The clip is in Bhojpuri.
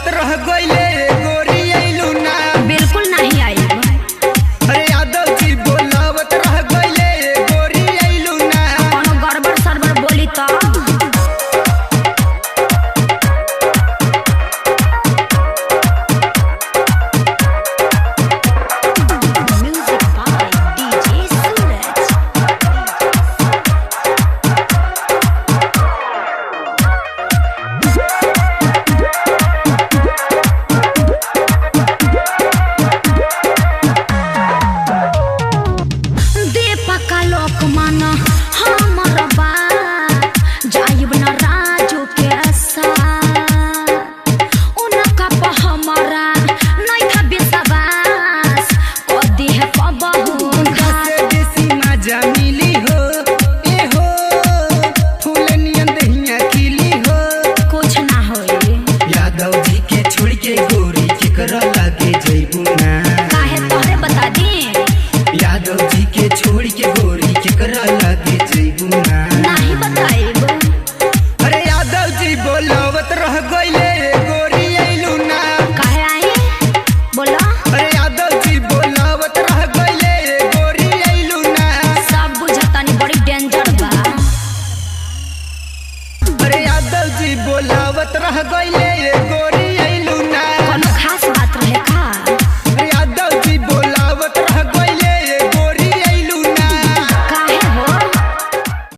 बोलावत रह गइले गोरी आइलू ना। बिल्कुल नहीं आई। अरे यादव जी बोलावत रह गइले गोरी आइलू ना। कोनो गड़बड़ सरबड़ बोली तो छोड़ के गोरी केकरा लागे जइबू ना। नहीं बताइब। अरे यादव जी बोलावत रह गइले गोरी आइलू ना। काहे आई बोला। अरे यादव जी बोलावत रह गइले गोरी आइलू ना। सब बुझतानी बड़ी डेंजर बा। अरे यादव जी बोलावत रह गइले गोरी